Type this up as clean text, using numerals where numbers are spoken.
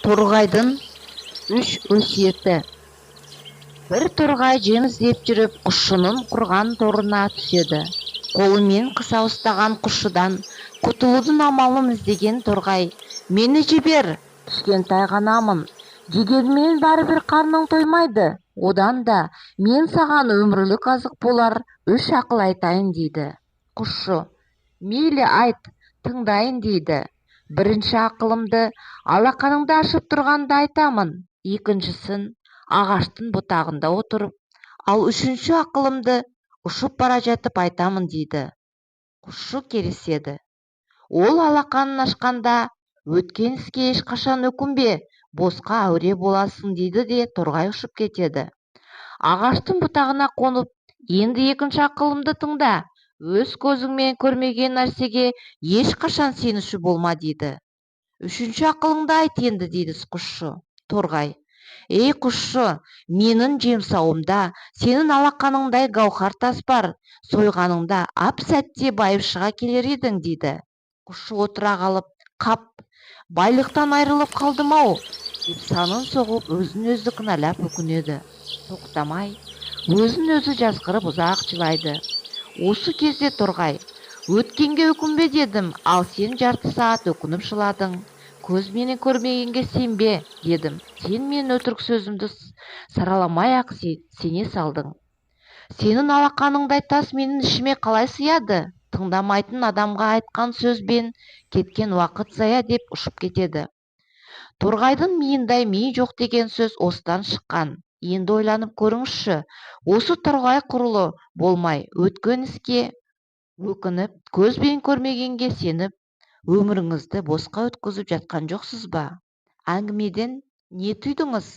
Торғайдың үш өсиеті. Бір торғай жем іздеп жүріп құсшының құрған торына түседі. Қолымен қыса ұстаған құсшыдан құтылудың амалын іздеген торғай: «Мені жібер, кішкентай ғанамын. Дегенмен бәрібір қарның тоймайды. Одан да мен саған өмірлік азық болар үш ақыл айтайын» дейді. Құсшы: «Мейлі айт, тыңдайын» дейді. «Бірінші ақылымды алақаныңды ашып тұрғанда айтамын, екіншісін ағаштың бұтағында отырып, ал үшінші ақылымды ұшып бара жатып айтамын» дейді. Құсшы келіседі. Ол алақанын ашқанда: «Өткен іске ешқашан өкінбе, босқа әуре боласың» дейді де торғай ұшып кетеді. Ағаштың бұтағына қонып: «Енді екінші ақылымды тыңда, өз көзіңмен көрмеген нәрсеге ешқашан сенуші болма» дейді. «Үшінші ақылыңды айт енді» дейді құсшы. Торғай: «Ей құсшы, менің жемсауымда сенің алақаныңдай гауһар тас бар, сойғаныңда ап сәтте байып шыға келер едің» дейді. Құсшы отыра қалып: «Қап, байлықтан айырылып қалдым-ау» деп санын соғып, өзін-өзі кінәлап өкінеді. Тоқтамай, өзін-өзі жазғырып ұзақ жылайды. Осы кезде торғай: «Өткенге өкінбе дедім, ал сен жарты сағат өкініп жыладың. Көзменен көрмегенге сенбе дедім, сен мен өтірік сөзімді сараламай-ақ сене салдың. Сенің алақаныңдай тас менің ішіме қалай сыяды? Тыңдамайтын адамға айтқан сөзбен кеткен уақыт зая» деп ұшып кетеді. Торғайдың миындай ми жоқ деген сөз осыдан шыққан. Енді ойланып көріңізші, осы торғай құрлы болмай, өткен іске өкініп, көзбен көрмегенге сеніп, өміріңізді босқа өткізіп жатқан жоқсыз ба? Әңгімеден не түйдіңіз?